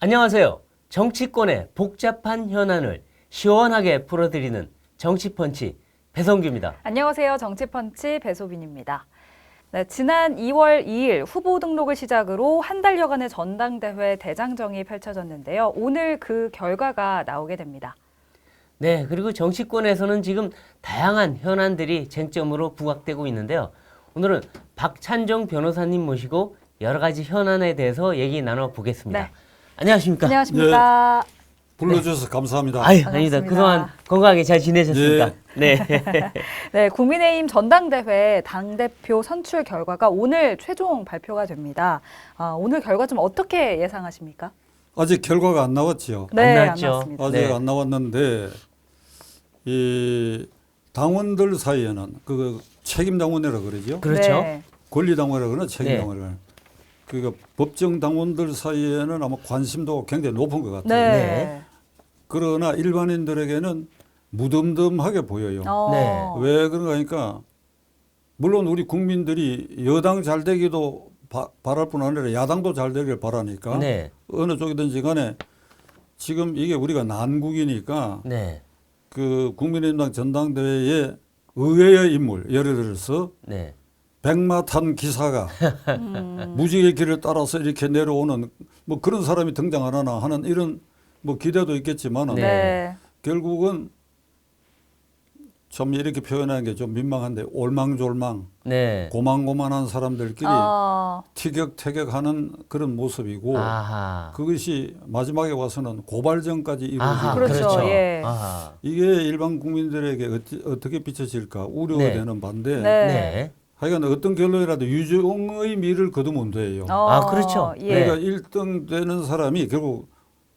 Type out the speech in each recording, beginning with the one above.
안녕하세요. 정치권의 복잡한 현안을 시원하게 풀어드리는 정치펀치 배성규입니다. 안녕하세요. 정치펀치 배소빈입니다. 네, 지난 2월 2일 후보 등록을 시작으로 한 달여간의 전당대회 대장정이 펼쳐졌는데요. 오늘 그 결과가 나오게 됩니다. 네, 그리고 정치권에서는 지금 다양한 현안들이 쟁점으로 부각되고 있는데요. 오늘은 박찬정 변호사님 모시고 여러 가지 현안에 대해서 얘기 나눠보겠습니다. 네. 안녕하십니까? 안녕하십니까? 불러주셔서 감사합니다. 아유, 반갑습니다. 아닙니다. 그동안 건강하게 잘 지내셨습니까? 네. 네, 국민의힘 전당대회 당대표 선출 결과가 오늘 최종 발표가 됩니다. 오늘 결과 좀 어떻게 예상하십니까? 아직 결과가 안 나왔지요. 네, 안 나왔죠. 나왔습니다. 아직 네. 안 나왔는데 이 당원들 사이에는 그 책임 당원이라 그러죠. 그렇죠. 네. 권리 당원이라 그러나 책임 네. 당원이라. 그러니까 법정 당원들 사이에는 아마 관심도가 굉장히 높은 것 같아요. 네. 네. 그러나 일반인들에게는 무덤덤하게 보여요. 어. 왜 그런가 하니까 물론 우리 국민들이 여당 잘 되기도 바랄 뿐 아니라 야당도 잘 되길 바라니까 네. 어느 쪽이든지 간에 지금 이게 우리가 난국이니까 네. 그 국민의힘당 전당대회에 의회의 인물 예를 들어서 네. 백마탄 기사가 무지개 길을 따라서 이렇게 내려오는 뭐 그런 사람이 등장 안 하나 하는 이런 뭐 기대도 있겠지만 네. 네. 결국은 참 이렇게 표현하는 게 좀 민망한데 올망졸망 네. 고만고만한 사람들끼리 어. 티격태격하는 그런 모습이고 아하. 그것이 마지막에 와서는 고발전까지 아하, 이루어지고 그렇죠. 그렇죠. 예. 아하. 이게 일반 국민들에게 어떻게 비춰질까 우려되는 반대 네. 네. 하여간 어떤 결론이라도 유종의 미를 거두면 돼요. 아, 그렇죠. 예. 그러니까 1등 되는 사람이 결국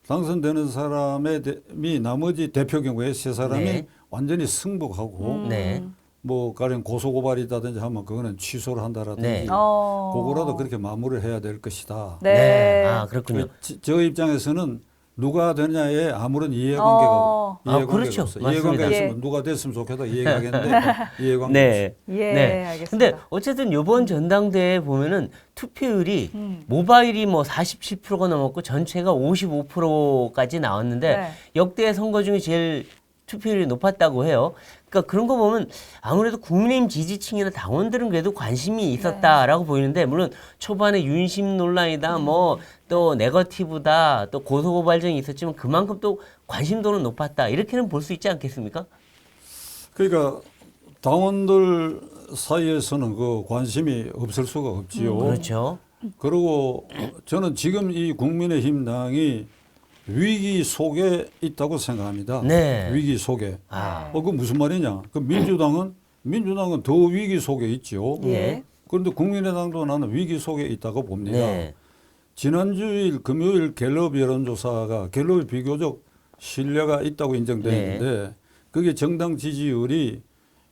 당선되는 사람이 나머지 대표 경우에 세 사람이 네. 완전히 승복하고 네. 뭐 가령 고소고발이다든지 하면 그거는 취소를 한다라든지 네. 그거라도 그렇게 마무리를 해야 될 것이다. 네. 아, 그렇군요. 저 입장에서는 누가 되냐에 아무런 이해관계가 이해관계가 그렇죠. 없어. 맞습니다. 이해관계가 예. 있으면 누가 됐으면 좋겠다 이해가겠는데 이해관계 네. 예, 네. 알겠습니다. 근데 어쨌든 이번 전당대회 보면은 투표율이 모바일이 뭐 47%가 넘었고 전체가 55%까지 나왔는데 네. 역대 선거 중에 제일 투표율이 높았다고 해요. 그러니까 그런 거 보면 아무래도 국민의힘 지지층이나 당원들은 그래도 관심이 있었다라고 보이는데 물론 초반에 윤심 논란이다 뭐 또 네거티브다 또 고소고발전이 있었지만 그만큼 또 관심도는 높았다 이렇게는 볼 수 있지 않겠습니까? 그러니까 당원들 사이에서는 그 관심이 없을 수가 없지요. 그렇죠. 그리고 저는 지금 이 국민의힘당이 위기 속에 있다고 생각합니다. 네. 위기 속에. 아. 그 무슨 말이냐? 그 민주당은 더 위기 속에 있죠. 예. 그런데 국민의당도 나는 위기 속에 있다고 봅니다. 네. 지난주일 금요일 갤럽 여론조사가 갤럽이 비교적 신뢰가 있다고 인정되는데 그게 정당 지지율이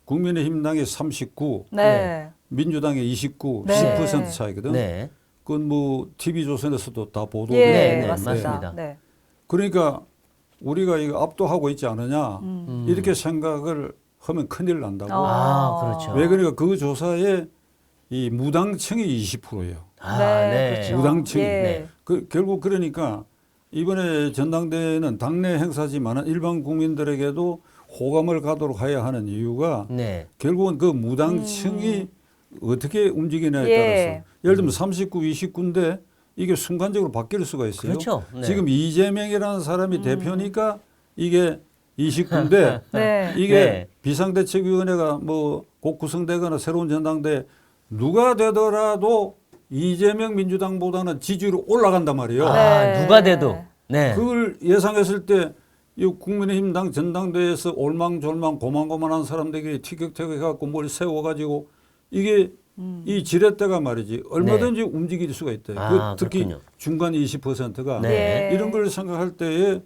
국민의힘당이 39, 네. 민주당이 29, 네. 10% 차이거든. 네. 그건 뭐 TV조선에서도 다 예, 보도되고 네, 맞습니다. 맞습니다. 네. 그러니까 우리가 이거 압도하고 있지 않느냐 이렇게 생각을 하면 큰일 난다고. 아, 그렇죠. 왜 그러니까 그 조사에 이 무당층이 20%예요. 아, 네, 네. 그렇죠. 무당층이. 예. 네. 결국 그러니까 이번에 전당대회는 당내 행사지만 일반 국민들에게도 호감을 가도록 해야 하는 이유가 네. 결국은 그 무당층이 어떻게 움직이냐에 예. 따라서 예를 들면 39, 29인데 이게 순간적으로 바뀔 수가 있어요. 그렇죠. 네. 지금 이재명이라는 사람이 대표니까 이게 29인데 네. 이게 네. 비상대책위원회가 뭐 곧 구성되거나 새로운 전당대회 누가 되더라도 이재명 민주당보다는 지지율이 올라간단 말이에요. 아, 네. 누가 돼도. 네. 그걸 예상했을 때 이 국민의힘당 전당대회에서 올망졸망 고만고만한 사람들이 티격태격해갖고 뭘 세워가지고 이게 이 지렛대가 말이지 얼마든지 움직일 수가 있대요. 아, 특히 그렇군요. 중간 20%가 네. 이런 걸 생각할 때에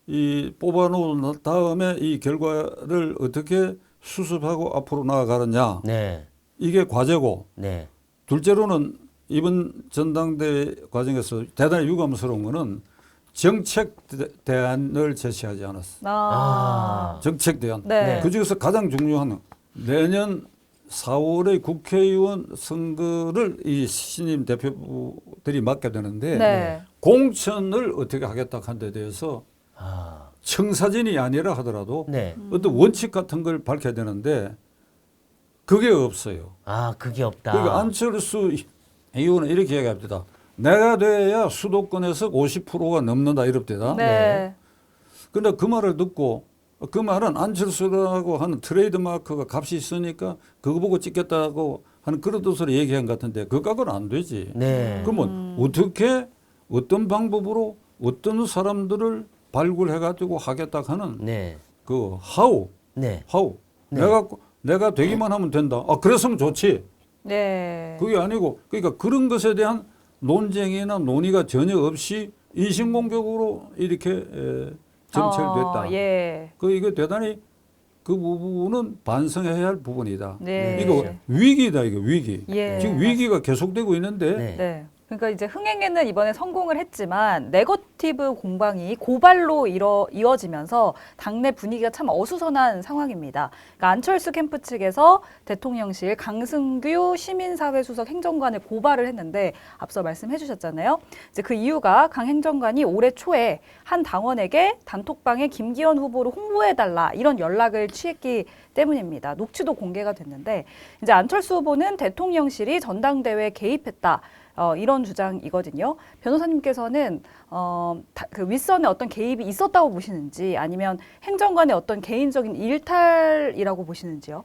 이 뽑아놓은 다음에 이 결과를 어떻게 수습하고 앞으로 나아가느냐 네. 이게 과제고 네. 둘째로는 이번 전당대회 과정에서 대단히 유감스러운 거는 정책 대안을 제시하지 않았어. 아. 정책 대안. 네. 그중에서 가장 중요한 건 내년 4월에 국회의원 선거를 이 신임 대표들이 맡게 되는데 네. 공천을 어떻게 하겠다 한 데 대해서 아, 청사진이 아니라 하더라도 네. 어떤 원칙 같은 걸 밝혀야 되는데 그게 없어요. 아, 그게 없다. 그러니까 안철수 의원은 이렇게 얘기합니다. 내가 돼야 수도권에서 50%가 넘는다 이럽니다. 네. 그런데 그 말을 듣고 그 말은 안철수라고 하는 트레이드 마크가 값이 있으니까 그거 보고 찍겠다고 하는 그런 뜻으로 얘기한 것 같은데 그거하고는 안 되지. 네. 그러면 어떻게 어떤 방법으로 어떤 사람들을 발굴해가지고 하겠다 하는 네. 그 하우 네. 네. 내가 되기만 하면 된다. 아 그랬으면 좋지. 네. 그게 아니고 그러니까 그런 것에 대한 논쟁이나 논의가 전혀 없이 인신공격으로 이렇게 정체됐다. 예. 이거 대단히 그 부분은 반성해야 할 부분이다. 네. 이거 위기다 이거 위기. 예. 지금 위기가 계속되고 있는데 네. 네. 그러니까 이제 흥행에는 이번에 성공을 했지만 네거티브 공방이 고발로 이어지면서 당내 분위기가 참 어수선한 상황입니다. 그러니까 안철수 캠프 측에서 대통령실 강승규 시민사회수석 행정관을 고발을 했는데 앞서 말씀해 주셨잖아요. 이제 그 이유가 강 행정관이 올해 초에 한 당원에게 단톡방에 김기현 후보를 홍보해달라 이런 연락을 취했기 때문입니다. 녹취도 공개가 됐는데 이제 안철수 후보는 대통령실이 전당대회에 개입했다. 이런 주장이거든요. 변호사님께서는 그 윗선에 어떤 개입이 있었다고 보시는지 아니면 행정관의 어떤 개인적인 일탈이라고 보시는지요?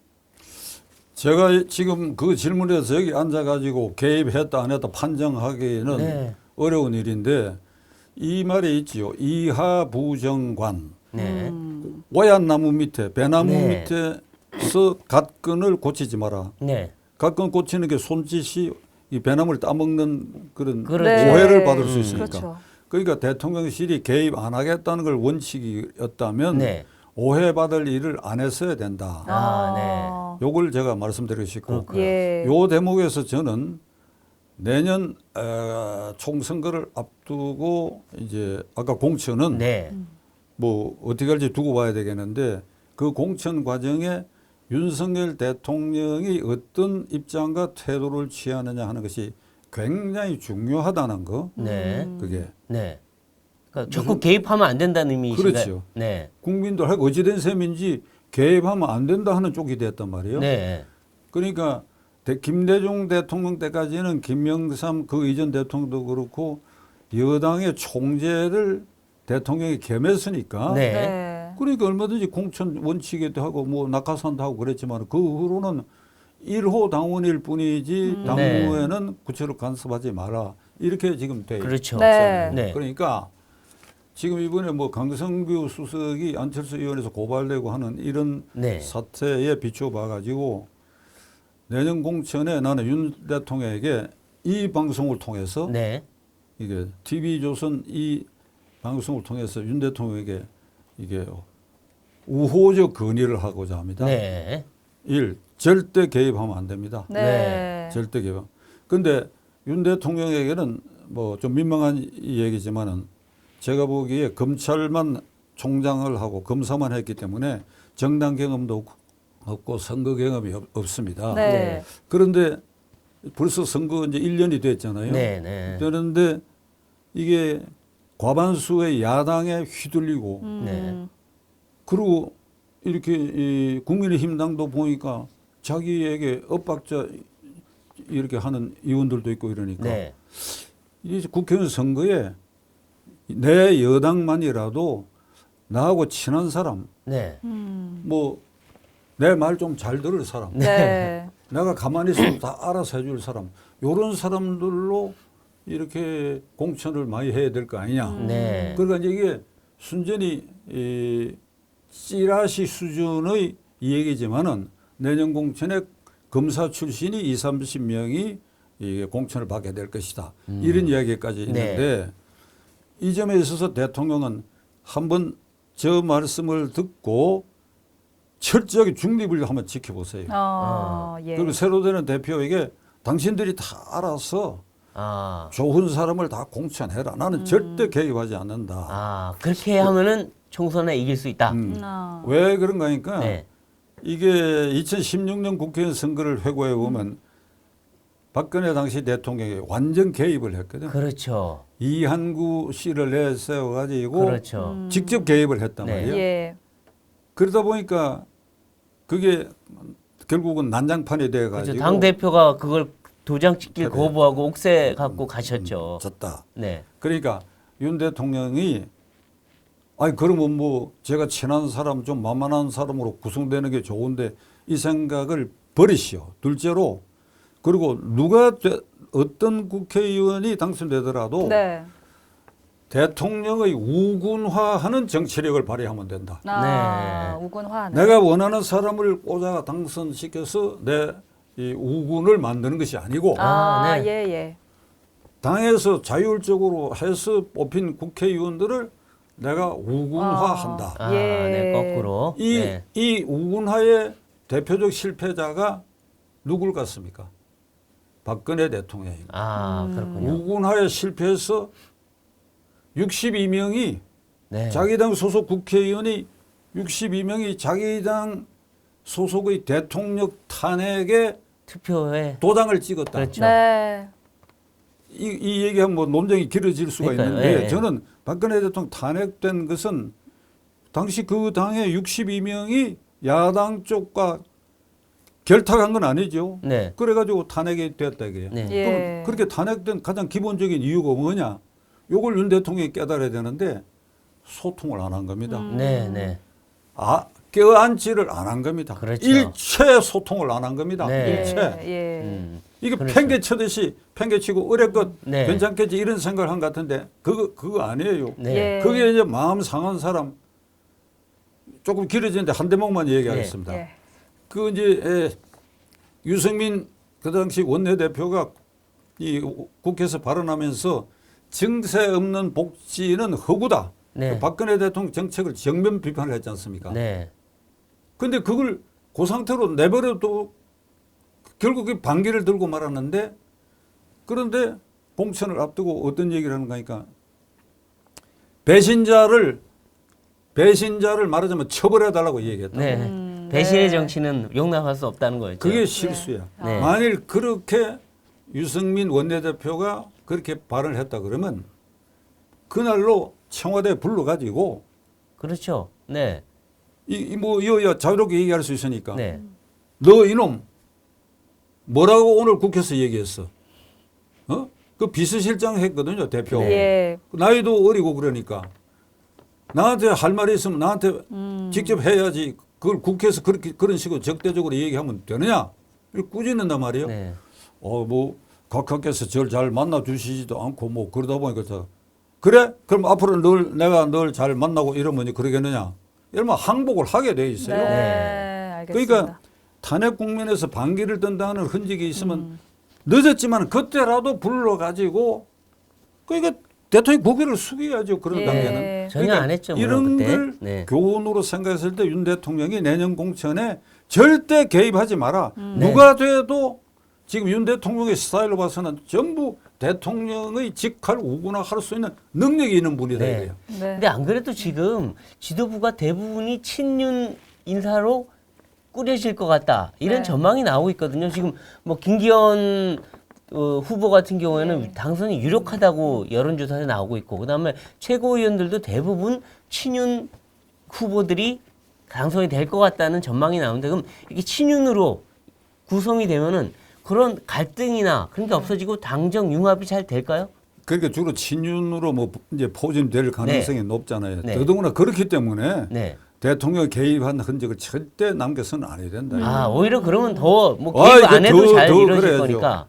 제가 지금 그 질문에서 여기 앉아가지고 개입했다 안 했다 판정하기는 네. 어려운 일인데 이 말이 있지요. 이하부정관. 네. 오얏나무 밑에 배나무 네. 밑에서 갓근을 고치지 마라. 네. 갓근 고치는 게 손짓이 이 배나무를 따먹는 그런 그렇죠. 오해를 받을 수 있으니까. 그렇죠. 그러니까 대통령실이 개입 안 하겠다는 걸 원칙이었다면 네. 오해받을 일을 안 했어야 된다. 요걸 제가 말씀드리고 싶고 예. 요 대목에서 저는 내년 총선거를 앞두고 이제 아까 공천은 네. 뭐 어떻게 할지 두고 봐야 되겠는데 그 공천 과정에 윤석열 대통령이 어떤 입장과 태도를 취하느냐 하는 것이 굉장히 중요하다는 거. 네. 그게 네. 그러니까 적극 개입하면 안 된다는 의미이신가요? 그렇죠. 네. 국민들 하고 어찌된 셈인지 개입하면 안 된다 하는 쪽이 됐단 말이에요. 네. 그러니까 김대중 대통령 때까지는 김영삼 그 이전 대통령도 그렇고 여당의 총재를 대통령이 겸했으니까 네. 네. 그러니까 얼마든지 공천 원칙에도 하고 뭐 낙하산도 하고 그랬지만 그 후로는 1호 당원일 뿐이지 당무에는 구체로 간섭하지 마라 이렇게 지금 돼 그렇죠. 네. 네. 그러니까 지금 이번에 뭐 강성규 수석이 안철수 의원에서 고발되고 하는 이런 네. 사태에 비추어 봐가지고 내년 공천에 나는 윤 대통령에게 이 방송을 통해서 네. 이게 TV조선 이 방송을 통해서 윤 대통령에게 이게 우호적 건의를 하고자 합니다. 네. 1. 절대 개입하면 안 됩니다. 네. 절대 개입. 근데 윤 대통령에게는 뭐 좀 민망한 얘기지만은 제가 보기에 검찰만 총장을 하고 검사만 했기 때문에 정당 경험도 없고 선거 경험이 없습니다. 네. 그런데 벌써 선거 이제 1년이 됐잖아요. 네. 네. 그런데 이게 과반수의 야당에 휘둘리고 네. 그리고 이렇게 이 국민의힘당도 보니까 자기에게 엇박자 이렇게 하는 의원들도 있고 이러니까 네. 이 국회의원 선거에 내 여당만이라도 나하고 친한 사람, 네. 뭐 내 말 좀 잘 들을 사람, 네. 내가 가만히 있으면 다 알아서 해줄 사람, 요런 사람들로 이렇게 공천을 많이 해야 될 거 아니냐. 네. 그러니까 이제 이게 순전히 이 찌라시 수준의 이 얘기지만은 내년 공천에 검사 출신이 20-30명이 이게 공천을 받게 될 것이다. 이런 이야기까지 있는데 이 점에 있어서 대통령은 한번 저 말씀을 듣고 철저하게 중립을 한번 지켜보세요. 예. 그리고 새로 되는 대표에게 당신들이 다 알아서 아. 좋은 사람을 다 공천해라. 나는 절대 개입하지 않는다. 아, 그렇게 하면은 총선에 이길 수 있다. 왜 그런가 하니까 네. 이게 2016년 국회의원 선거를 회고해 보면 박근혜 당시 대통령이 완전 개입을 했거든. 그렇죠. 이한구 씨를 내세워 가지고 그렇죠. 직접 개입을 했단 네. 말이에요. 예. 그러다 보니까 그게 결국은 난장판이 돼 그렇죠. 가지고 당 대표가 그걸 도장 찍기를 그래. 거부하고 옥새 갖고 가셨죠. 졌다. 네. 그러니까 윤 대통령이 아니 그러면 뭐 제가 친한 사람 좀 만만한 사람으로 구성되는 게 좋은데 이 생각을 버리시오. 둘째로 그리고 어떤 국회의원이 당선되더라도 네. 대통령의 우군화하는 정치력을 발휘하면 된다. 아, 네. 우군화하는. 내가 원하는 사람을 꽂아 당선시켜서 내 이 우군을 만드는 것이 아니고 아, 네. 예, 예. 당에서 자율적으로 해서 뽑힌 국회의원들을 내가 우군화한다. 아, 예. 네, 거꾸로. 이, 네. 이 우군화의 대표적 실패자가 누굴 같습니까? 박근혜 대통령입니다. 아, 그렇군요. 우군화에 실패해서 62명이 네. 자기 당 소속 국회의원이 62명이 자기 당 소속의 대통령 탄핵에 투표에 도장을 찍었다. 그렇죠. 네. 이 얘기하면 뭐 논쟁이 길어질 수가 그러니까요. 있는데 예. 저는 박근혜 대통령 탄핵된 것은 당시 그 당의 62명이 야당 쪽과 결탁한 건 아니죠. 네. 그래가지고 탄핵이 됐다 이게요. 네. 예. 그럼 그렇게 탄핵된 가장 기본적인 이유가 뭐냐? 요걸 윤 대통령이 깨달아야 되는데 소통을 안 한 겁니다. 네, 네. 껴안지를 안 한 겁니다. 그렇죠. 일체 소통을 안 한 겁니다. 네. 일체. 예. 이게 그렇죠. 팽개치듯이 팽개치고 어렵것 네. 괜찮겠지 이런 생각을 한 것 같은데 그거 아니에요. 네. 예. 그게 이제 마음 상한 사람 조금 길어지는데 한 대목만 얘기하겠습니다. 예. 그 이제 유승민 그 당시 원내대표가 이 국회에서 발언하면서 정세 없는 복지는 허구다. 네. 그 박근혜 대통령 정책을 정면 비판을 했지 않습니까? 네. 근데 그걸 그 상태로 내버려도 결국 반기를 들고 말았는데 그런데 공천을 앞두고 어떤 얘기를 하는가 하니까 배신자를 말하자면 처벌해달라고 얘기했다. 네. 배신의 정치는 용납할 수 없다는 거였죠. 그게 실수야. 네. 만일 그렇게 유승민 원내대표가 그렇게 발언을 했다 그러면 그날로 청와대에 불러가지고 그렇죠. 네. 뭐 자유롭게 얘기할 수 있으니까 네. 너 이놈 뭐라고 오늘 국회에서 얘기했어? 그 비서실장 했거든요 대표. 예. 나이도 어리고 그러니까 나한테 할 말이 있으면 나한테 직접 해야지. 그걸 국회에서 그런 식으로 적대적으로 얘기하면 되느냐? 이렇게 꾸짖는단 말이에요. 네. 뭐 각하께서 저를 잘 만나 주시지도 않고 뭐 그러다 보니까 그래? 그럼 앞으로 내가 널 잘 만나고 이러면 그러겠느냐? 이러면 항복을 하게 돼 있어요. 네. 알겠습니다. 그러니까 탄핵 국면에서 반기를 든다는 흔적이 있으면 늦었지만 그때라도 불러가지고 그러니까 대통령 고개를 숙여야죠. 그런 예. 단계는. 전혀 안 했죠. 이런 물론 그때. 걸 네. 교훈으로 생각했을 때 윤 대통령이 내년 공천에 절대 개입하지 마라. 네. 누가 돼도 지금 윤 대통령의 스타일로 봐서는 전부 대통령의 직할 우군화할 수 있는 능력이 있는 분이다 네. 이거예요. 네. 근데 안 그래도 지금 지도부가 대부분이 친윤 인사로 꾸려질 것 같다. 이런 네. 전망이 나오고 있거든요. 지금 뭐 김기현 후보 같은 경우에는 네. 당선이 유력하다고 여론조사에 나오고 있고, 그다음에 최고위원들도 대부분 친윤 후보들이 당선이 될 것 같다는 전망이 나오는데, 그럼 이게 친윤으로 구성이 되면은 그런 갈등이나 그런 게 없어지고 당정 융합이 잘 될까요? 그러니까 주로 친윤으로 뭐 이제 포진될 가능성이 높잖아요. 네. 더더구나 그렇기 때문에 네. 대통령이 개입한 흔적을 절대 남겨서는 안 해야 된다. 아, 오히려 그러면 더 뭐 아, 개입 이거 안 해도 더 잘 이루어질 그래야죠. 거니까.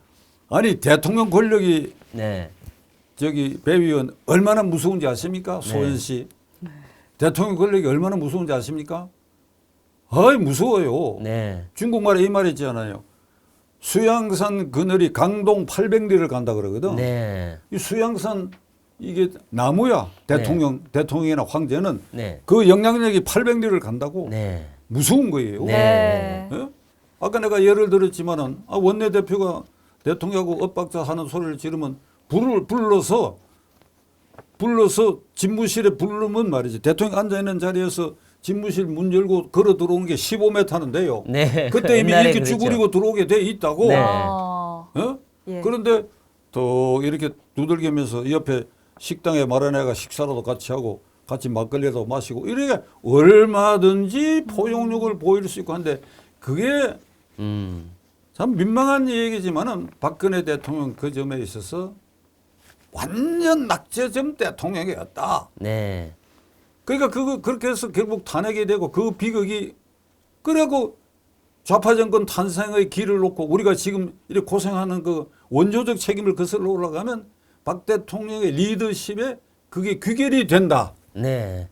아니 대통령 권력이 네. 배 위원 얼마나 무서운지 아십니까? 소연 씨. 대통령 권력이 얼마나 무서운지 아십니까? 아이 무서워요. 네. 중국말에 이 말이 있잖아요. 수양산 그늘이 강동 800리를 간다 그러거든. 네. 이 수양산 이게 나무야. 대통령이나 황제는 네. 그 영향력이 800리를 간다고. 네. 무서운 거예요. 네. 예? 아까 내가 예를 들었지만은 원내대표가 대통령하고 엇박자 하는 소리를 지르면 불러서 집무실에 부르면 말이지. 대통령 앉아 있는 자리에서 집무실 문 열고 걸어 들어온 게 15m인데요. 네. 그때 이미 옛날에 이렇게 그랬죠. 쭈그리고 들어오게 돼 있다고. 네. 어? 예. 그런데 또 이렇게 두들기면서 옆에 식당에 마련해가 식사라도 같이 하고 같이 막걸리도 마시고 이렇게 얼마든지 포용력을 보일 수 있고 한데 그게 참 민망한 얘기지만은 박근혜 대통령 그 점에 있어서 완전 낙제점 대통령이었다. 네. 그러니까 그거 그렇게 해서 결국 탄핵이 되고 그 비극이 그래고 좌파 정권 탄생의 길을 놓고 우리가 지금 이렇게 고생하는 그 원조적 책임을 거슬러 올라가면 박 대통령의 리더십에 그게 귀결이 된다. 네.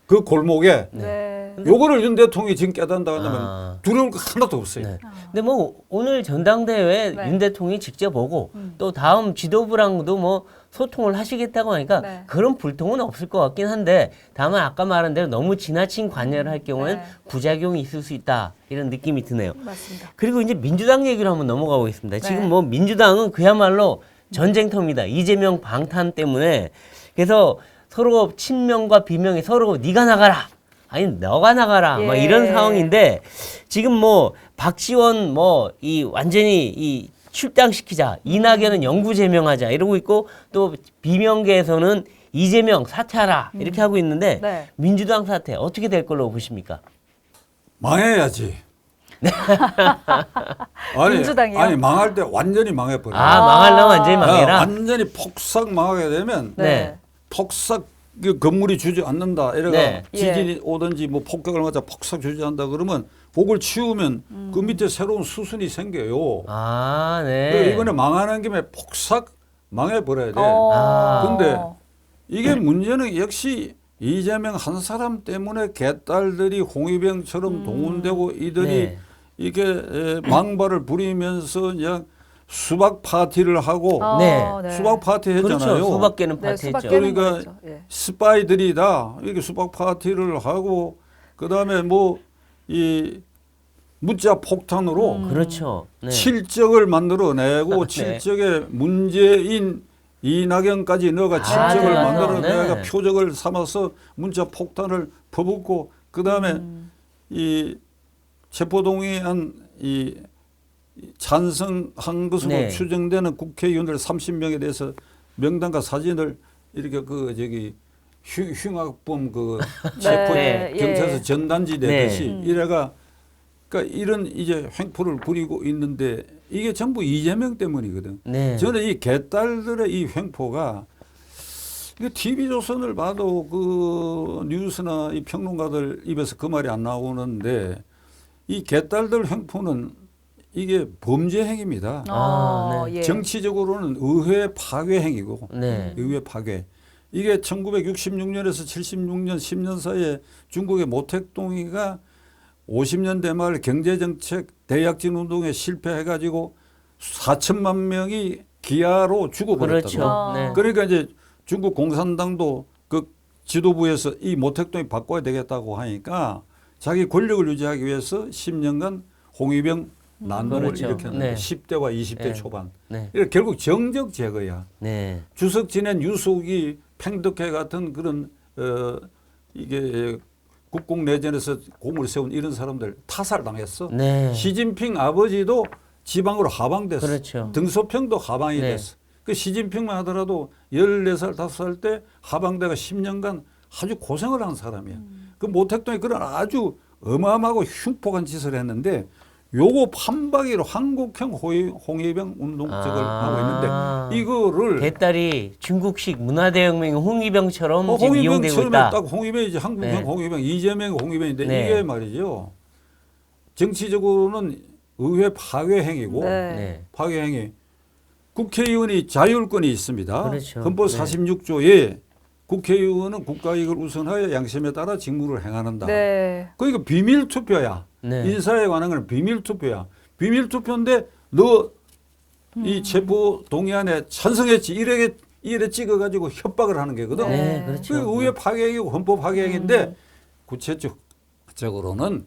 그 골목에 네. 요거를 윤 대통령이 지금 깨닫는다 하면 아. 두려울 거 하나도 없어요. 네. 근데 뭐 오늘 전당대회에 네. 윤 대통령이 직접 오고 또 다음 지도부랑도 뭐 소통을 하시겠다고 하니까 네. 그런 불통은 없을 것 같긴 한데 다만 아까 말한 대로 너무 지나친 관여를 할 경우엔 네. 부작용이 있을 수 있다 이런 느낌이 드네요. 맞습니다. 그리고 이제 민주당 얘기로 한번 넘어가 보겠습니다. 네. 지금 뭐 민주당은 그야말로 전쟁터입니다. 이재명 방탄 때문에. 그래서 서로 친명과 비명이 서로 네가 나가라. 아니 너가 나가라. 막 예. 이런 상황인데 지금 뭐 박지원 뭐 이 완전히 이 출당시키자. 이낙연은 영구 제명하자 이러고 있고 또 비명계에서는 이재명 사퇴하라 이렇게 하고 있는데 네. 민주당 사퇴 어떻게 될 걸로 보십니까? 망해야지. 아니, 민주당이요? 아니 망할 때 완전히 망해버려. 아, 망하려면 완전히 망해라. 완전히 폭삭 망하게 되면 네. 폭삭 그 건물이 주저앉는다. 이래가 네. 지진이 예. 오든지 뭐 폭격을 맞아 폭삭 주저앉는다 그러면 그걸 치우면 그 밑에 새로운 수순이 생겨요. 아, 그러니까 네. 이번에 망하는 김에 폭삭 망해버려야 돼. 아. 근데 이게 문제는 역시 이재명 한 사람 때문에 개딸들이 홍위병처럼 동원되고 이들이 네. 이게 망발을 부리면서 그냥 수박 파티를 하고 네. 수박 파티 했잖아요. 그렇죠. 수박 깨는 네, 파티 수박 했죠. 깨는 그러니까 거였죠. 예. 스파이들이 다 이렇게 수박 파티를 하고 그다음에 뭐 이 문자 폭탄으로 그렇죠. 네. 칠적을 만들어내고 네. 칠적에 문재인 이낙연까지 넣어가 칠적을 맞아요. 만들어내가 네. 표적을 삼아서 문자 폭탄을 퍼붓고 그다음에 이 체포동의안 이 찬성한 것으로 네. 추정되는 국회의원들 30명에 대해서 명단과 사진을 이렇게 그 저기 흉악범 그 체포 네, 예. 경찰서 전단지 네. 내듯이 이래가 그러니까 이런 이제 횡포를 부리고 있는데 이게 전부 이재명 때문이거든. 네. 저는 이 개딸들의 이 횡포가 이게 TV조선을 봐도 그 뉴스나 이 평론가들 입에서 그 말이 안 나오는데 이 개딸들 횡포는 이게 범죄 행위입니다. 아, 네. 예. 정치적으로는 의회 파괴 행위고 네. 의회 파괴. 이게 1966년에서 76년 10년 사이에 중국의 모택동이가 50년대 말 경제정책 대약진 운동에 실패해가지고 4천만 명이 기아로 죽어버렸다고. 그렇죠. 네. 그러니까 이제 중국 공산당도 그 지도부에서 이 모택동이 바꿔야 되겠다고 하니까 자기 권력을 유지하기 위해서 10년간 홍위병 난동을 그렇죠. 일으켰는데 네. 10대와 20대 네. 초반. 네. 이게 결국 정적 제거야. 네. 주석 지낸 유속이 팽덕회 같은 그런 이게 국공 내전에서 공을 세운 이런 사람들 타살당했어. 네. 시진핑 아버지도 지방으로 하방됐어. 그렇죠. 등소평도 하방이 네. 됐어. 그 시진핑만 하더라도 14살, 5살 때 하방대가 10년간 아주 고생을 한 사람이야. 그 모택동이 그런 아주 어마어마하고 흉폭한 짓을 했는데 요거 판박이로 한국형 홍위병 운동책을 하고 있는데 이거를 개딸이 중국식 문화대혁명 홍위병처럼 지금 이용되고 홍위병 있다. 딱 홍위병이지 한국형 네. 홍위병 이재명 홍위병인데 네. 이게 말이죠. 정치적으로는 의회 파괴 행위고 네. 네. 파괴 행위. 국회의원이 자율권이 있습니다. 그렇죠. 헌법 네. 46조에 국회의원은 국가이익을 우선하여 양심에 따라 직무를 행한다. 네. 그러니까 비밀 투표야. 네. 인사에 관한 건 비밀 투표야. 비밀 투표인데 너 이 체포 동의안에 찬성했지 이래 찍어가지고 협박을 하는 게거든. 네, 그렇죠. 그 의회 파괴행위고 헌법 파괴행위인데 구체적으로는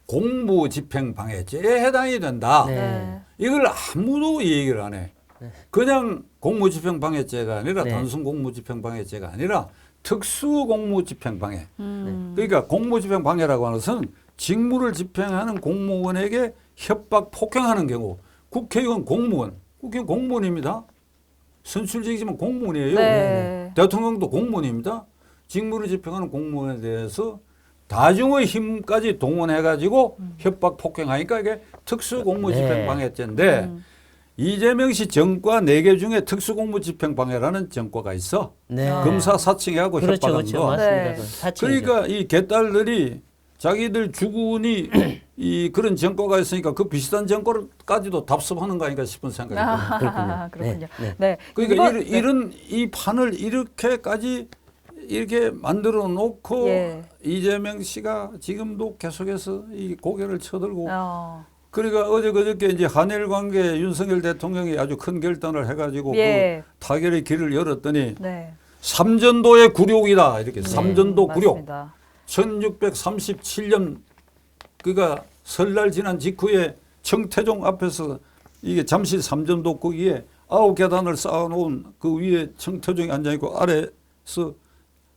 공무집행방해죄에 해당이 된다. 네. 네. 이걸 아무도 얘기를 안 해. 그냥 공무집행방해죄가 아니라 네. 단순 공무집행방해죄가 아니라 특수공무집행방해. 그러니까 공무집행방해라고 하는 것은 직무를 집행하는 공무원에게 협박, 폭행하는 경우. 국회의원 공무원, 국회의원 공무원입니다. 선출직이지만 공무원이에요. 네. 대통령도 공무원입니다. 직무를 집행하는 공무원에 대해서 다중의 힘까지 동원해가지고 협박, 폭행하니까 이게 특수공무집행방해죄인데 이재명 씨 전과 4개 중에 특수공무집행방해라는 전과가 있어. 네. 검사 사칭하고 그렇죠, 협박하는 그렇죠. 거. 맞습니다. 네. 그건 사칭이죠. 그러니까 이 개딸들이 자기들 주군이 이 그런 전과가 있으니까 그 비슷한 전과까지도 답습하는 거 아닌가 싶은 생각이 듭니다. 아, 그렇군요. 네, 네. 그러니까 이번- 이런 이 판을 이렇게까지 이렇게 만들어 놓고 예. 이재명 씨가 지금도 계속해서 이 고개를 쳐들고 어, 그러니까 어제 그저께 이제 한일 관계 윤석열 대통령이 아주 큰 결단을 해가지고 예. 그 타결의 길을 열었더니 네. 삼전도의 굴욕이다 이렇게 삼전도 굴욕. 맞습니다. 1637년 그가 설날 지난 직후에 청태종 앞에서 이게 잠실 삼전도 거기에 9계단을 쌓아놓은 그 위에 청태종이 앉아있고 아래서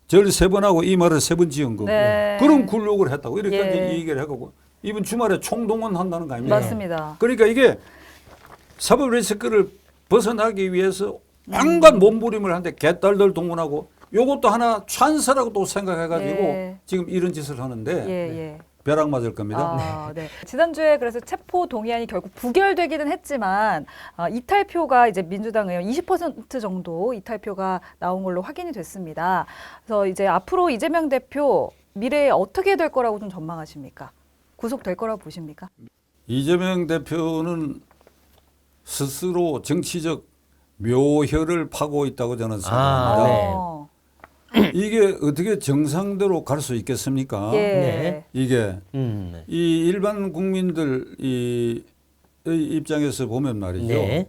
절 3번 하고 이 말을 3번 지은 거. 네. 그런 굴욕을 했다고 이렇게 예. 이제 얘기를 해가고 이번 주말에 총동원 한다는 거 아닙니까? 맞습니다. 그러니까 이게 사법 리스크를 벗어나기 위해서 온갖 몸부림을 하는데 개딸들 동원하고 요것도 하나 찬스라고 또 생각해가지고 예. 지금 이런 짓을 하는데 예, 예. 벼락 맞을 겁니다. 아, 네. 지난주에 그래서 체포 동의안이 결국 부결되기는 했지만 이탈표가 이제 민주당 의원 20% 정도 이탈표가 나온 걸로 확인이 됐습니다. 그래서 이제 앞으로 이재명 대표 미래에 어떻게 될 거라고 좀 전망하십니까? 구속될 거라고 보십니까? 이재명 대표는 스스로 정치적 묘혈을 파고 있다고 저는 생각합니다. 네. 어, 이게 어떻게 정상대로 갈 수 있겠습니까? 예. 네. 이게 네. 이 일반 국민들 이 입장에서 보면 말이죠. 네.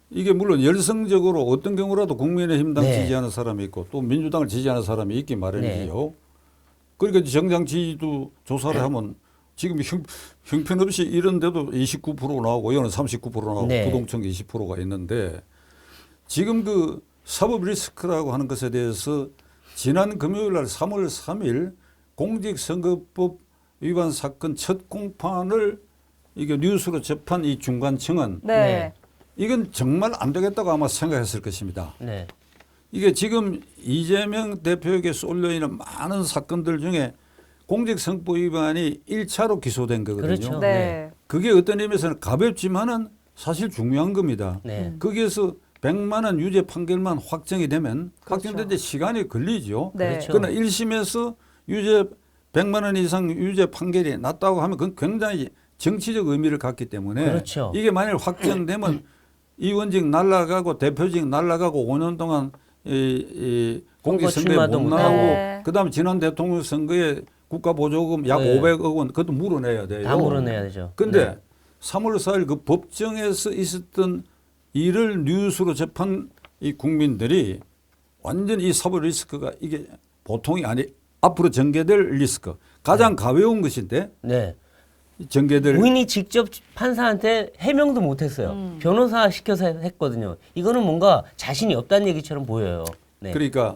이게 물론 열성적으로 어떤 경우라도 국민의힘당 네. 지지하는 사람이 있고 또 민주당을 지지하는 사람이 있기 마련이지요. 그러니까 정당 지지도 조사를 하면 지금 형편없이 이런데도 29% 나오고 이거는 39% 나오고 네. 부동층 20%가 있는데 지금 그 사법 리스크라고 하는 것에 대해서 지난 금요일 날 3월 3일 공직선거법 위반 사건 첫 공판을 이게 뉴스로 접한 이 중간층은 네. 이건 정말 안 되겠다고 아마 생각했을 것입니다. 네. 이게 지금 이재명 대표에게 쏠려 있는 많은 사건들 중에 공직선거법 위반이 1차로 기소된 거거든요. 그렇죠. 네. 그게 어떤 의미에서는 가볍지만은 사실 중요한 겁니다. 네. 거기에서 100만 원 유죄 판결만 확정이 되면 그렇죠. 확정되는데 시간이 걸리죠. 네. 그렇죠. 그러나 1심에서 유죄 100만 원 이상 유죄 판결이 났다고 하면 그건 굉장히 정치적 의미를 갖기 때문에 그렇죠. 이게 만약 확정되면 의원직 날라가고 대표직 날라가고 5년 동안 이 공직선거에 출마도 못 못하고. 나오고 네. 그다음에 지난 대통령 선거에 국가보조금 약 네. 500억 원 그것도 물어내야 돼요. 다 물어내야 되죠. 근데 네. 3월 4일 그 법정에서 있었던 일을 뉴스로 접한 이 국민들이 완전 이 사법 리스크가 이게 보통이 아니 앞으로 전개될 리스크 가장 가벼운 것인데 네. 전개될 본인이 직접 판사한테 해명도 못했어요. 변호사 시켜서 했거든요. 이거는 뭔가 자신이 없다는 얘기처럼 보여요. 네. 그러니까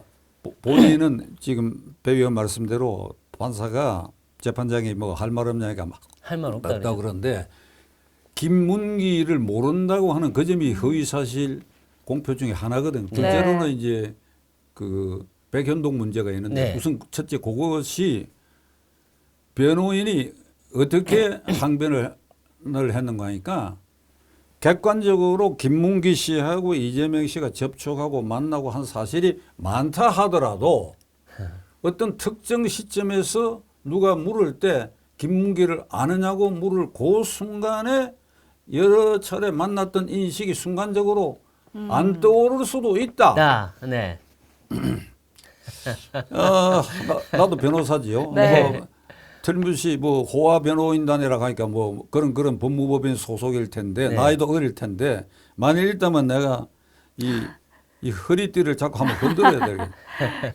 본인은 지금 배 의원 말씀대로 판사가 재판장이 뭐 할 말 없냐니까 막 할 말 없다. 맞다 그랬죠. 그러는데 김문기를 모른다고 하는 그 점이 허위사실 공표 중에 하나거든. 둘째로는 이제 그 백현동 문제가 있는데 네. 우선 첫째 그것이 변호인이 어떻게 항변을 했는가 하니까 객관적으로 김문기 씨하고 이재명 씨가 접촉하고 만나고 한 사실이 많다 하더라도 어떤 특정 시점에서 누가 물을 때 김문기를 아느냐고 물을 그 순간에 여러 차례 만났던 인식이 순간적으로 안 떠오를 수도 있다. 네. 나도 변호사지요. 네. 뭐, 틀림없이 뭐 호화 변호인단이라고 하니까 뭐 그런 법무법인 소속일 텐데 네. 나이도 어릴 텐데 만일 있다면 내가 이 허리띠를 자꾸 한번 건드려야 되겠다.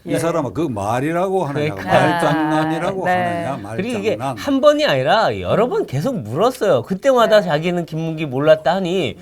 이 사람은 그 말이라고 하느냐, 그러니까. 말장난이라고 네. 하느냐, 그리고 이게 말장난. 한 번이 아니라 여러 번 계속 물었어요. 그때마다 자기는 김문기 몰랐다 하니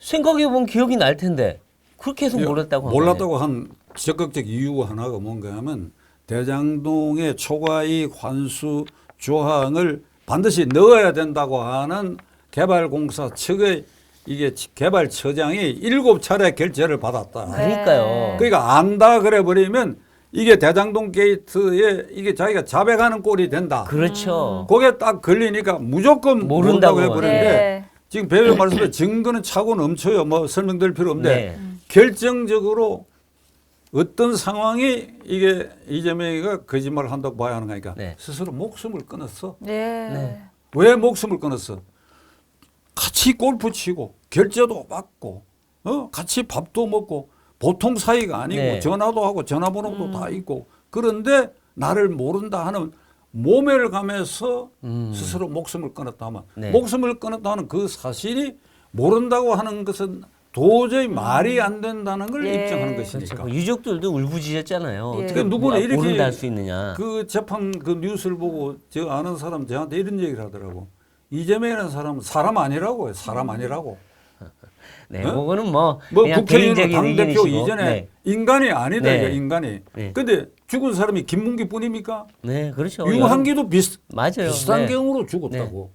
생각해보면 기억이 날 텐데 그렇게 해서 몰랐다고 한 거예요. 몰랐다고 한 적극적 이유 하나가 뭔가 하면 대장동의 초과이익 환수 조항을 반드시 넣어야 된다고 하는 개발공사 측의 이게 개발처장이 7차례 결재를 받았다. 그러니까요. 그러니까 안다 그래 버리면 이게 대장동 게이트에 이게 자기가 자백하는 꼴이 된다. 그렇죠. 그게 딱 걸리니까 무조건 모른다고 해버리는데 네. 지금 배우 말씀에 증거는 차고 넘쳐요. 뭐 설명드릴 필요 없는데 네. 결정적으로 어떤 상황이 이게 이재명이가 거짓말을 한다고 봐야 하는 거니까 네. 스스로 목숨을 끊었어. 네. 왜 목숨을 끊었어? 같이 골프 치고 결제도 받고 같이 밥도 먹고 보통 사이가 아니고 네. 전화도 하고 전화번호도 다 있고 그런데 나를 모른다 하는 모멸을 가면서 스스로 목숨을 끊었다 하면 네. 목숨을 끊었다 하는 그 사실이 모른다고 하는 것은 도저히 말이 안 된다는 걸 예. 입증하는 그렇죠. 것이니까. 그 유족들도 울부짖었잖아요. 예. 어떻게 그러니까 누구나 이렇게 모른다 할 수 있느냐. 그 재판 그 뉴스를 보고 저 아는 사람 저한테 이런 얘기를 하더라고. 이재명이라는 사람은 사람 아니라고 해요. 사람 아니라고. 네, 어? 그거는 뭐 뭐 그냥 국회의원 개인적인 당대표 의견이시고. 이전에 네. 인간이 아니다. 네. 이거 인간이. 네. 근데 죽은 사람이 김문기뿐입니까? 네, 그렇죠. 유한기도 맞아요. 비슷한 네. 경우로 죽었다고.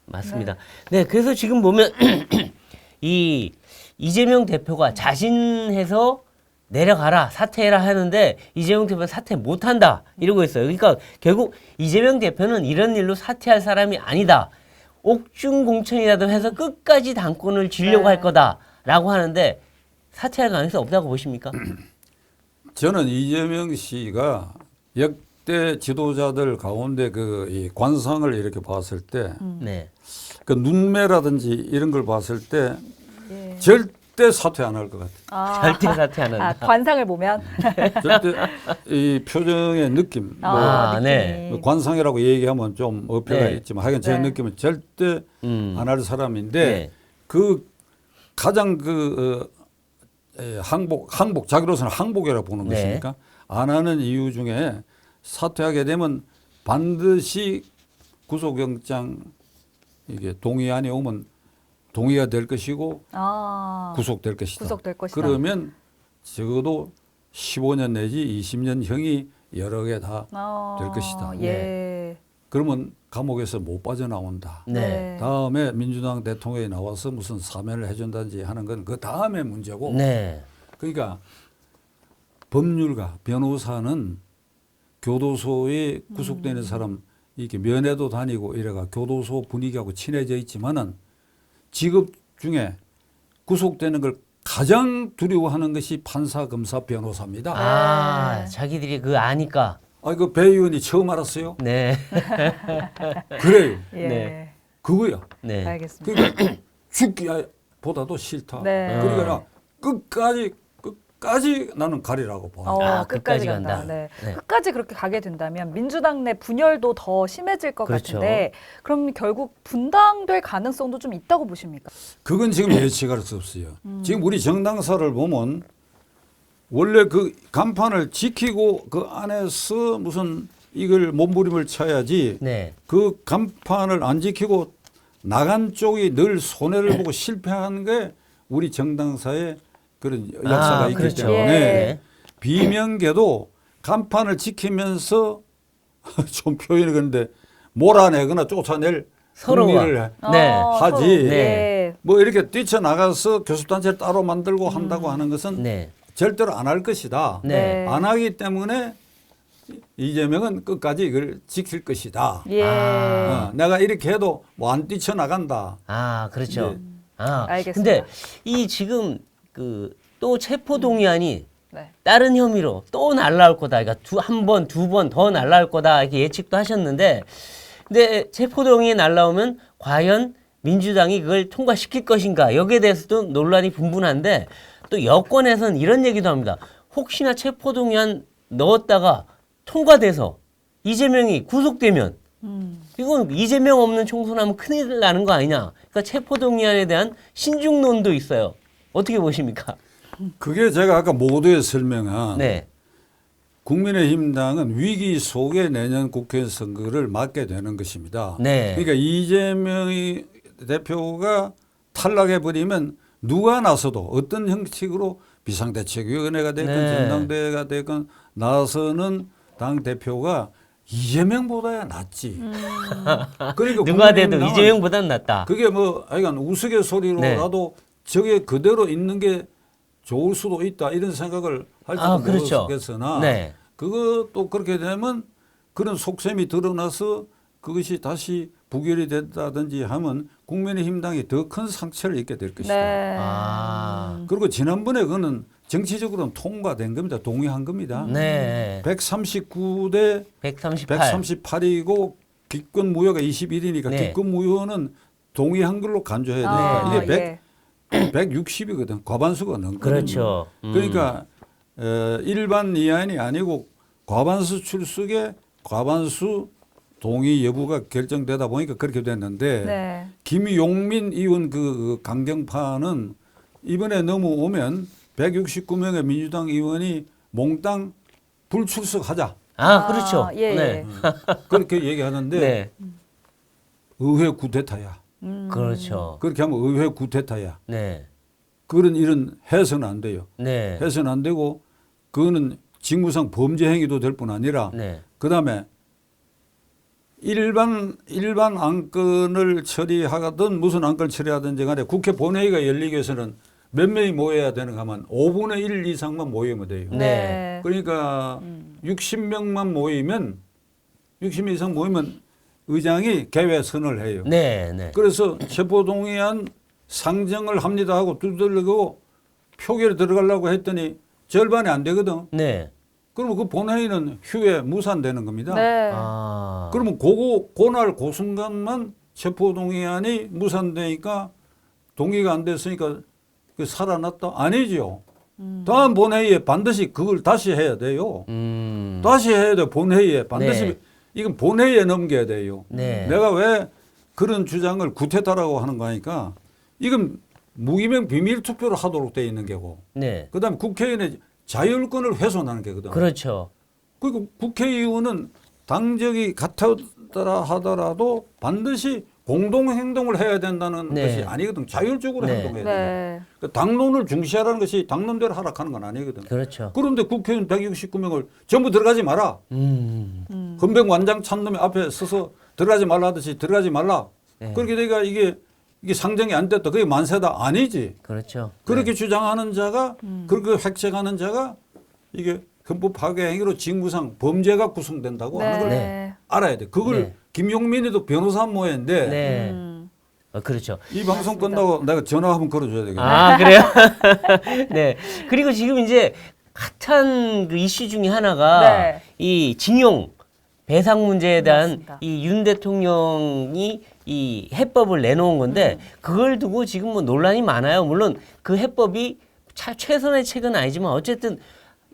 맞습니다. 네, 그래서 지금 보면 이 이재명 대표가 자신해서 내려가라, 사퇴해라 하는데 이재명 대표는 사퇴 못한다 이러고 있어요. 그러니까 결국 이재명 대표는 이런 일로 사퇴할 사람이 아니다. 옥중 공천이라도 해서 끝까지 당권을 쥐려고 네. 할 거다라고 하는데 사퇴할 가능성이 없다고 보십니까? 저는 이재명 씨가 역대 지도자들 가운데 그 이 관상을 이렇게 봤을 때 네. 그 눈매라든지 이런 걸 봤을 때 예. 절대 사퇴 안 할 것 같아요. 아. 절대 사퇴 안 한다. 관상을 보면 절대 이 표정의 느낌, 뭐 아, 느낌이. 네. 관상이라고 얘기하면 좀 어폐가 네. 있지만 하여간 제 네. 느낌은 절대 안 할 사람인데 네. 그 가장 그 항복 자기로서는 항복이라고 보는 네. 것이니까 안 하는 이유 중에 사퇴하게 되면 반드시 구속영장 이게 동의안이 오면 동의가 될 것이고 구속될 것이다. 구속될 것이다. 그러면 적어도 15년 내지 20년 형이 여러 개 다 될 것이다. 예. 그러면 감옥에서 못 빠져나온다. 네. 다음에 민주당 대통령이 나와서 무슨 사면을 해준다든지 하는 건 그 다음에 문제고. 네. 그러니까 법률가 변호사는 교도소에 구속되는 사람 이렇게 면회도 다니고 이래가 교도소 분위기하고 친해져 있지만은 직업 중에 구속되는 걸 가장 두려워하는 것이 판사, 검사, 변호사입니다. 아, 자기들이 그 아니까. 그 배 의원이 처음 알았어요. 네. 그래요. 예. 네. 그거야. 네. 알겠습니다. 그러니까 죽기보다도 싫다. 네. 그러니까 나 끝까지 나는 가리라고 봐. 아, 끝까지 끝까지 간다. 간다. 네. 네. 끝까지 그렇게 가게 된다면 민주당 내 분열도 더 심해질 것 그렇죠. 같은데 그럼 결국 분당될 가능성도 좀 있다고 보십니까? 그건 지금 예측할 수 없어요. 지금 우리 정당사를 보면 원래 그 간판을 지키고 그 안에서 무슨 이걸 몸부림을 쳐야지 네. 그 간판을 안 지키고 나간 쪽이 늘 손해를 보고 실패한 게 우리 정당사의 그런 역사가 있기 그렇죠. 때문에 네. 비명계도 간판을 지키면서 좀 표현이 그런데 몰아내거나 쫓아낼 서로가. 승리를 네. 하지. 서로. 네. 예. 뭐 이렇게 뛰쳐나가서 교섭단체를 따로 만들고 한다고 하는 것은 네. 절대로 안 할 것이다. 네. 안 하기 때문에 이재명은 끝까지 이걸 지킬 것이다. 예. 내가 이렇게 해도 뭐 안 뛰쳐나간다. 아, 그렇죠. 네. 아, 알겠습니다. 근데 이 지금 그 또 체포 동의안이 네. 다른 혐의로 또 날라올 거다. 그러니까 한 번, 두 번 더 날라올 거다. 이렇게 예측도 하셨는데, 근데 체포 동의안이 날라오면 과연 민주당이 그걸 통과시킬 것인가? 여기에 대해서도 논란이 분분한데 또 여권에서는 이런 얘기도 합니다. 혹시나 체포 동의안 넣었다가 통과돼서 이재명이 구속되면 이건 이재명 없는 총선하면 큰일 나는 거 아니냐. 그러니까 체포동의안에 대한 신중론도 있어요. 어떻게 보십니까? 그게 제가 아까 모두에 설명한 네. 국민의힘당은 위기 속에 내년 국회 선거를 맞게 되는 것입니다. 네. 그러니까 이재명이 대표가 탈락해버리면 누가 나서도 어떤 형식으로 비상대책위원회가 됐건 네. 전당대회가 됐건 나서는 당 대표가 이재명보다야 낫지. 그러니까 누가 돼도 국민의힘당은 이재명보다는 낫다. 그게 뭐 하여간 우스갯소리로라도 저게 그대로 있는 게 좋을 수도 있다 이런 생각을 할지도 그렇죠. 모르겠으나 네. 그것도 그렇게 되면 그런 속셈이 드러나서 그것이 다시 부결이 됐다든지 하면 국민의힘당이 더 큰 상처를 입게 될 것이다. 네. 그리고 지난번에 그거는 정치적으로는 통과된 겁니다. 동의한 겁니다. 네. 139대 138. 138이고 기권 무효가 21이니까 네. 기권 무효는 동의한 걸로 간주해야 되니까 이게 예. 160이거든. 과반수가 넘거든요. 그렇죠. 그러니까 일반 이하인이 아니고 과반수 출석에 과반수 동의 여부가 결정되다 보니까 그렇게 됐는데 네. 김용민 의원 그 강경파는 이번에 넘어오면 169명의 민주당 의원이 몽땅 불출석하자 그렇죠. 예. 네. 그렇게 얘기하는데 네. 의회 구태타야. 그렇죠. 그렇게 하면 의회 구태타야. 네. 그런 일은 해서는 안 돼요. 네. 해서는 안 되고 그거는 직무상 범죄 행위도 될 뿐 아니라 네. 그다음에 일반 안건을 처리하든 무슨 안건을 처리하든지 간에 국회 본회의가 열리기 위해서는 몇 명이 모여야 되는가 하면 5분의 1 이상만 모이면 돼요. 네. 그러니까 60명만 모이면 60명 이상 모이면 의장이 개회선을 해요. 네. 네. 그래서 체포동의안 상정을 합니다 하고 두들리고 표결에 들어가려고 했더니 절반이 안 되거든. 네. 그러면 그 본회의는 휴에 무산되는 겁니다. 네. 그러면 그날 그 순간만 체포동의안이 무산되니까 동의가 안 됐으니까 그 살아났다? 아니죠. 다음 본회의에 반드시 그걸 다시 해야 돼요. 다시 해야 돼. 본회의에 반드시 네. 이건 본회의에 넘겨야 돼요. 네. 내가 왜 그런 주장을 구태타라고 하는 거니까 이건 무기명 비밀 투표로 하도록 돼 있는 게고. 네. 그다음에 국회의원의 자율권을 훼손하는 게거든. 그렇죠. 그리고 국회의원은 당적이 같았더라 하더라도 반드시 공동 행동을 해야 된다는 네. 것이 아니거든. 자율적으로 네. 행동해야 돼. 네. 그 당론을 중시하라는 것이 당론대로 하락하는 건 아니거든. 그렇죠. 그런데 국회의원 169명을 전부 들어가지 마라. 헌병 완장 찬 놈이 앞에 서서 들어가지 말라 하듯이 들어가지 말라. 네. 그렇게 되니까 이게 상정이 안 됐다. 그게 만세다. 아니지. 그렇죠. 그렇게 주장하는 자가 그렇게 획책하는 자가 이게 헌법 파괴 행위로 직무상 범죄가 구성된다고 하는 걸 네. 알아야 돼. 그걸 네. 김용민이도 변호사 모였는데 네. 그렇죠. 이 방송 끝나고 내가 전화 한번 걸어줘야 되겠네. 그래요? 네. 그리고 지금 이제 핫한 그 이슈 중에 하나가 네. 이 징용 배상 문제에 대한 맞습니다. 이 윤 대통령이 이 해법을 내놓은 건데 그걸 두고 지금 뭐 논란이 많아요. 물론 그 해법이 최선의 책은 아니지만 어쨌든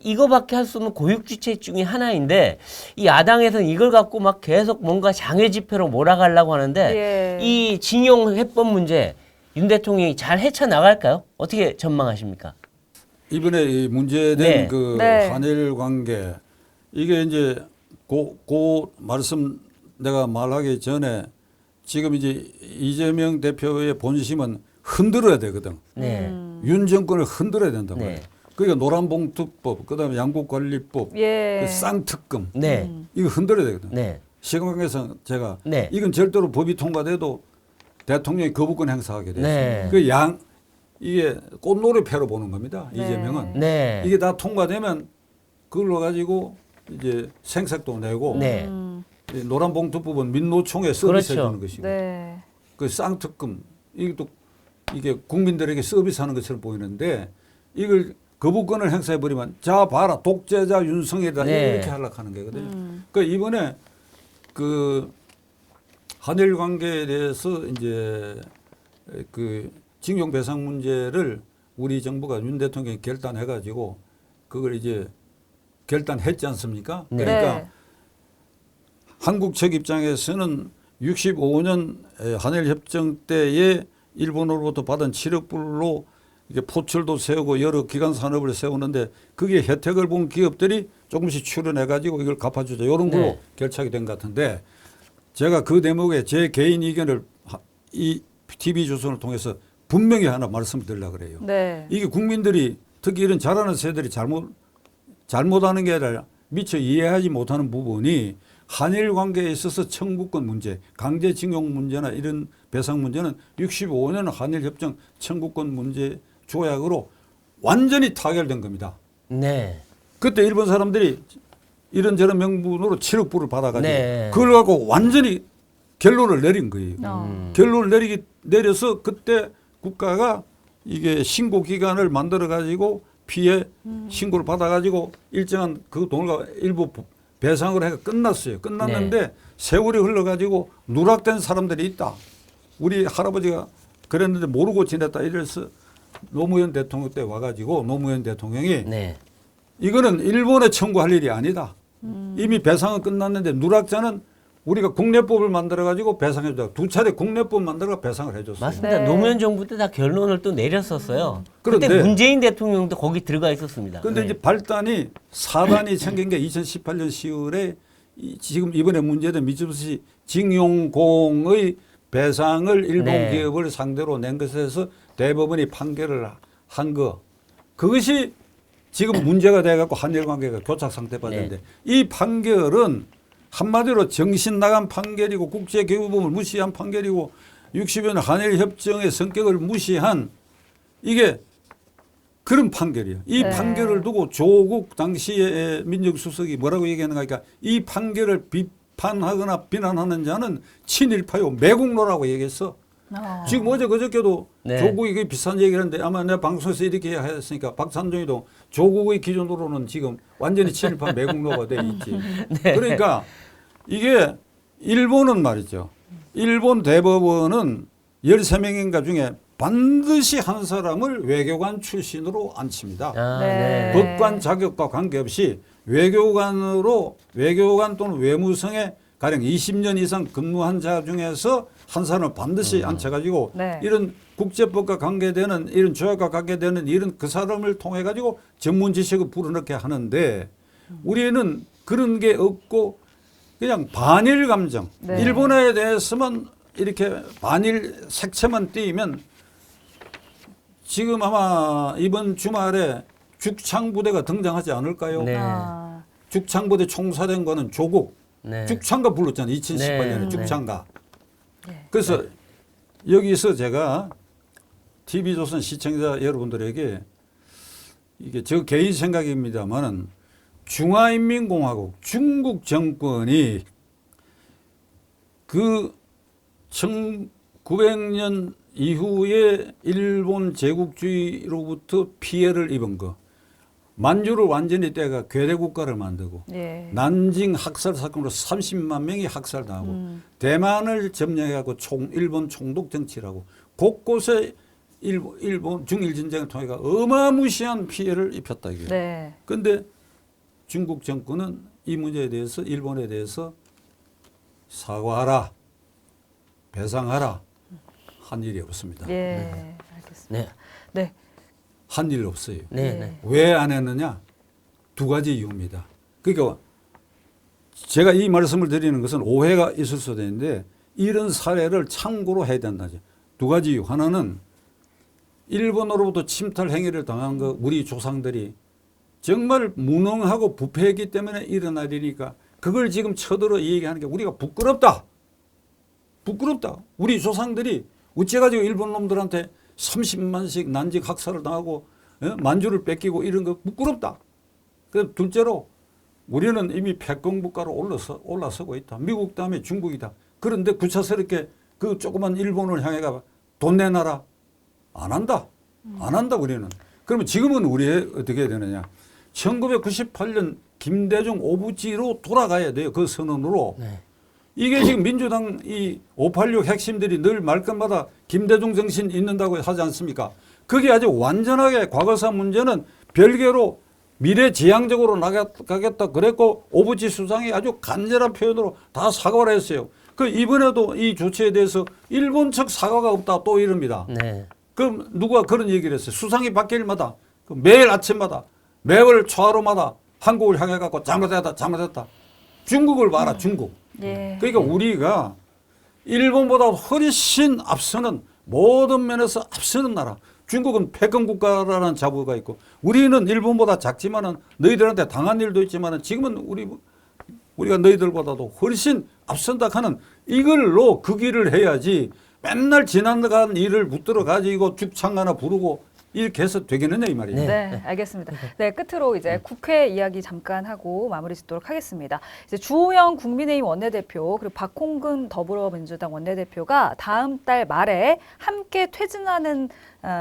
이거밖에 할 수 없는 고육지책 중에 하나인데 이 야당에서는 이걸 갖고 막 계속 뭔가 장애 집회로 몰아가려고 하는데 예. 이 징용 해법 문제 윤 대통령이 잘 헤쳐나갈까요? 어떻게 전망하십니까? 이번에 이 문제된 네. 그 네. 한일 관계 이게 이제 그 말씀 내가 말하기 전에 지금 이제 이재명 대표의 본심은 흔들어야 되거든. 네. 윤 정권을 흔들어야 된단 네. 말이에요. 그러니까 노란봉투법, 그다음에 양국관리법, 예. 그 쌍특검 네. 이거 흔들어야 되거든. 네. 시간관계상 제가 네. 이건 절대로 법이 통과돼도 대통령이 거부권 행사하게 돼요. 네. 이게 꽃놀이 패로 보는 겁니다. 네. 이재명은 네. 이게 다 통과되면 그걸로 가지고 이제 생색도 내고 네. 이 노란봉투법은 민노총에 서비스해 그렇죠. 주는 것이고 네. 그 쌍특검 이것도 이게 국민들에게 서비스하는 것처럼 보이는데 이걸 거부권을 행사해 버리면 자 봐라 독재자 윤석열이다 네. 이렇게 하락하는 거거든요. 그러니까 이번에 그 한일 관계에 대해서 이제 그 징용 배상 문제를 우리 정부가 윤 대통령이 결단해 가지고 그걸 이제 결단했지 않습니까? 네. 그러니까 네. 한국 측 입장에서는 65년 한일 협정 때에 일본으로부터 받은 7억 불로 이게 포철도 세우고 여러 기간 산업을 세우는데 그게 혜택을 본 기업들이 조금씩 출연해 가지고 이걸 갚아주자 이런 걸로 네. 결착이 된 것 같은데 제가 그 대목에 제 개인 의견을 이 TV조선을 통해서 분명히 하나 말씀드리려고 그래요. 네. 이게 국민들이 특히 이런 잘하는 세대들이 잘못하는 게 아니라 미처 이해하지 못하는 부분이 한일 관계에 있어서 청구권 문제, 강제징용 문제나 이런 배상 문제는 65년 한일협정 청구권 문제 조약으로 완전히 타결된 겁니다. 네. 그때 일본 사람들이 이런저런 명분으로 7억 불을 받아가지고 네. 그걸 갖고 완전히 결론을 내린 거예요. 결론을 내려서 그때 국가가 이게 신고 기간을 만들어 가지고 피해 신고를 받아 가지고 일정한 그 돈을 일부 배상을 해가 끝났어요. 끝났는데 네. 세월이 흘러 가지고 누락된 사람들이 있다. 우리 할아버지가 그랬는데 모르고 지냈다 이래서 노무현 대통령 때 와가지고 노무현 대통령이 네. 이거는 일본에 청구할 일이 아니다. 이미 배상은 끝났는데 누락자는 우리가 국내법을 만들어가지고 배상해줘. 두 차례 국내법 만들어가 배상을 해줬어요. 맞습니다. 네. 노무현 정부 때 다 결론을 또 내렸었어요. 그때 그런데 문재인 대통령도 거기 들어가 있었습니다. 그런데 네. 이제 발단이 사단이 생긴 게 2018년 10월에 지금 이번에 문제된 미쓰비시 징용공의 배상을 일본 네. 기업을 상대로 낸 것에서 대법원이 판결을 한 거. 그것이 지금 문제가 돼갖고 한일 관계가 교착 상태 빠졌는데 네. 이 판결은 한마디로 정신 나간 판결이고 국제교우법을 무시한 판결이고 60년 한일 협정의 성격을 무시한 이게 그런 판결이에요. 이 네. 판결을 두고 조국 당시의 민정수석이 뭐라고 얘기하는가 하니까 이 판결을 비판하거나 비난하는 자는 친일파요 매국노라고 얘기했어. 지금 어제 그저께도 네. 조국이 그 비슷한 얘기를 했는데 아마 내 방송에서 이렇게 했으니까 박찬종이도 조국의 기준으로는 지금 완전히 친일파 매국노가 돼 있지. 네. 그러니까 이게 일본은 말이죠. 일본 대법원은 13명인가 중에 반드시 한 사람을 외교관 출신으로 앉힙니다. 아, 네. 네. 법관 자격과 관계없이 외교관 또는 외무성에 가령 20년 이상 근무한 자 중에서 한 사람을 반드시 앉혀가지고 네. 이런 국제법과 관계되는 이런 조약과 관계되는 이런 그 사람을 통해 가지고 전문 지식을 불어넣게 하는데 우리는 그런 게 없고 그냥 반일 감정. 네. 일본에 대해서만 이렇게 반일 색채만 띄면 지금 아마 이번 주말에 죽창부대가 등장하지 않을까요? 네. 죽창부대 총사령관은 조국. 네. 죽창가 불렀잖아요. 2018년에 네. 죽창가. 네. 그래서 여기서 제가 TV조선 시청자 여러분들에게 이게 저 개인 생각입니다만은 중화인민공화국 중국 정권이 그 1900년 이후에 일본 제국주의로부터 피해를 입은 거. 만주를 완전히 떼가 괴뢰 국가를 만들고 예. 난징 학살 사건으로 30만 명이 학살당하고 대만을 점령해갖고 일본 총독 정치라고 곳곳에 일본 중일 전쟁을 통해 어마무시한 피해를 입혔다 이게. 네. 그런데 중국 정권은 이 문제에 대해서 일본에 대해서 사과하라, 배상하라 한 일이 없습니다. 예. 알겠습니다. 네. 네. 한 일 없어요. 네. 네. 네. 왜 안 했느냐? 두 가지 이유입니다. 그러니까 제가 이 말씀을 드리는 것은 오해가 있을 수도 있는데 이런 사례를 참고로 해야 된다죠. 두 가지 이유. 하나는 일본으로부터 침탈 행위를 당한 거 우리 조상들이 정말 무능하고 부패했기 때문에 일어날 일이니까 그걸 지금 쳐들어 얘기하는 게 우리가 부끄럽다. 부끄럽다. 우리 조상들이 어째가지고 일본 놈들한테 30만씩 난징 학살을 당하고 만주를 뺏기고 이런 거 부끄럽다. 그 둘째로 우리는 이미 패권 국가로 올라서고 있다. 미국 다음에 중국이다. 그런데 구차스럽게 그 조그만 일본을 향해가 돈 내놔라. 안 한다. 안 한다 우리는. 그러면 지금은 우리 어떻게 해야 되느냐. 1998년 김대중 오부지로 돌아가야 돼요. 그 선언으로. 네. 이게 지금 민주당 이 586 핵심들이 늘 말끝마다 김대중 정신 있는다고 하지 않습니까? 그게 아주 완전하게 과거사 문제는 별개로 미래지향적으로 나가겠다 그랬고 오부지 수장이 아주 간절한 표현으로 다 사과를 했어요. 그 이번에도 이 조치에 대해서 일본 측 사과가 없다 또 이럽니다. 네. 그럼 누가 그런 얘기를 했어요. 수상이 바뀔마다 매일 아침마다 매월 초하루마다 한국을 향해 갖고 잘못했다 잘못했다. 중국을 봐라 중국. 예. 그러니까 우리가 일본보다 훨씬 앞서는 모든 면에서 앞서는 나라. 중국은 패권 국가라는 자부가 있고 우리는 일본보다 작지만은 너희들한테 당한 일도 있지만은 지금은 우리가 너희들보다도 훨씬 앞선다 하는 이걸로 그 길을 해야지 맨날 지나간 일을 붙들어 가지고 죽창 하나 부르고 이렇게 해서 되겠느냐 이 말이에요. 네, 알겠습니다. 네, 끝으로 이제 국회 이야기 잠깐 하고 마무리 짓도록 하겠습니다. 이제 주호영 국민의힘 원내대표 그리고 박홍근 더불어민주당 원내대표가 다음 달 말에 함께 퇴진하는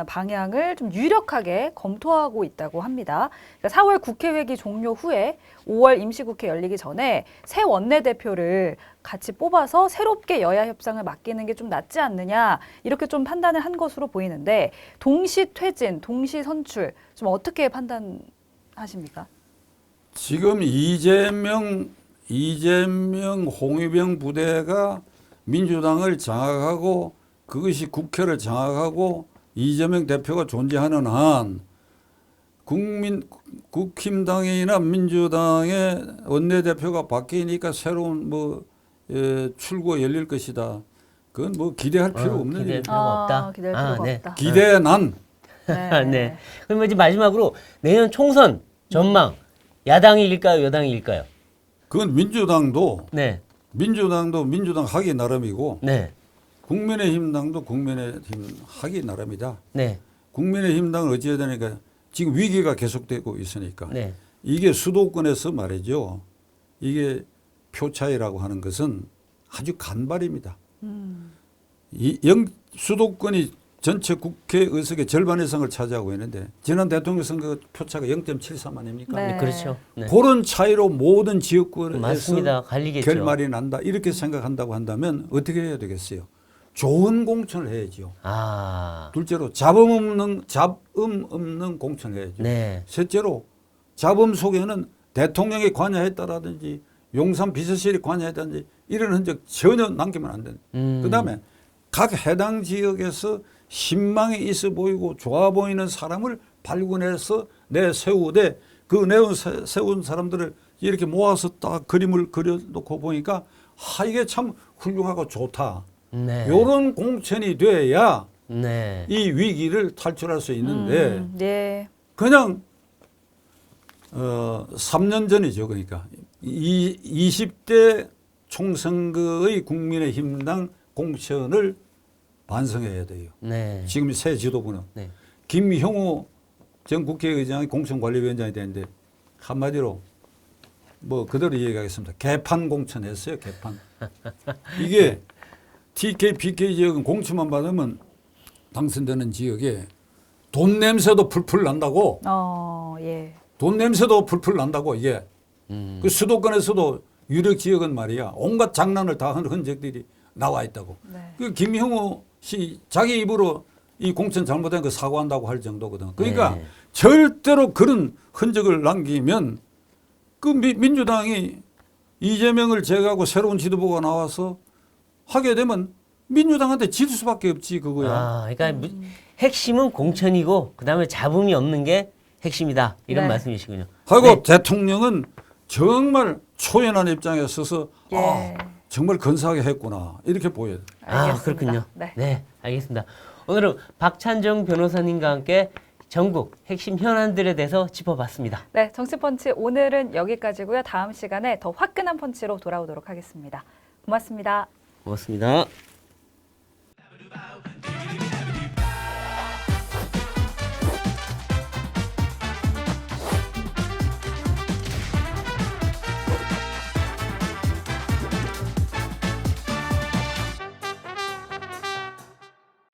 방향을 좀 유력하게 검토하고 있다고 합니다. 그러니까 4월 국회회기 종료 후에 5월 임시국회 열리기 전에 새 원내대표를 같이 뽑아서 새롭게 여야 협상을 맡기는 게 좀 낫지 않느냐 이렇게 좀 판단을 한 것으로 보이는데 동시 퇴진, 동시 선출 좀 어떻게 판단하십니까? 지금 이재명, 홍위병 부대가 민주당을 장악하고 그것이 국회를 장악하고 이재명 대표가 존재하는 한 국힘당이나 민주당의 원내대표가 바뀌니까 새로운 출구가 열릴 것이다. 그건 뭐 기대할 필요 없는 기대할 일이에요. 필요가 없다. 기대할 필요가 네. 없다. 기대난 네. 네. 그럼 이제 마지막으로 내년 총선 전망 야당이 이길까요, 여당이 이길까요? 그건 민주당도 네. 민주당 하기 나름이고 네. 국민의힘당도 국민의힘 하기 나름이다. 네. 국민의힘당은 어찌해야 되니까 지금 위기가 계속되고 있으니까 네. 이게 수도권에서 말이죠. 이게 표 차이라고 하는 것은 아주 간발입니다. 수도권이 전체 국회 의석의 절반 이상을 차지하고 있는데 지난 대통령 선거 표차가 0.73 아닙니까? 네. 그렇죠. 네. 그런 차이로 모든 지역권에서 맞습니다. 갈리겠죠. 결말이 난다. 이렇게 생각한다고 한다면 어떻게 해야 되겠어요? 좋은 공천을 해야죠. 아. 둘째로 잡음 없는 공천을 해야죠. 네. 셋째로 잡음 속에는 대통령이 관여했다라든지 용산 비서실이 관여했다든지 이런 흔적 전혀 남기면 안 된다. 그다음에 각 해당 지역에서 신망이 있어 보이고 좋아 보이는 사람을 발굴해서 내세우되 그 세운 사람들을 이렇게 모아서 딱 그림을 그려놓고 보니까 이게 참 훌륭하고 좋다. 네. 이런 공천이 돼야 네. 이 위기를 탈출할 수 있는데 네. 그냥 3년 전이죠. 그러니까 20대 총선거의 국민의힘당 공천을 반성해야 돼요. 네. 지금 새 지도부는 네. 김형우 전 국회의장이 공천관리위원장이 되는데 한마디로 뭐 그대로 얘기하겠습니다. 개판 공천했어요. 개판. 이게 TK, PK 지역은 공천만 받으면 당선되는 지역에 돈 냄새도 풀풀 난다고. 예. 돈 냄새도 풀풀 난다고 이게. 그 수도권에서도 유력 지역은 말이야 온갖 장난을 다 한 흔적들이 나와 있다고. 네. 그 김형우 씨 자기 입으로 이 공천 잘못된 거 사과한다고 할 정도거든. 그러니까 네. 절대로 그런 흔적을 남기면 그 민주당이 이재명을 제거하고 새로운 지도부가 나와서 하게 되면 민주당한테 질 수밖에 없지 그거야. 아, 그러니까 핵심은 공천이고 그다음에 잡음이 없는 게 핵심이다. 이런 네. 말씀이시군요. 하고 네. 대통령은 정말 초연한 입장에 서서 예. 정말 근사하게 했구나 이렇게 보여요. 아, 알겠습니다. 그렇군요. 네. 네, 알겠습니다. 오늘은 박찬정 변호사님과 함께 전국 핵심 현안들에 대해서 짚어봤습니다. 네, 정치펀치 오늘은 여기까지고요. 다음 시간에 더 화끈한 펀치로 돌아오도록 하겠습니다. 고맙습니다. 고맙습니다.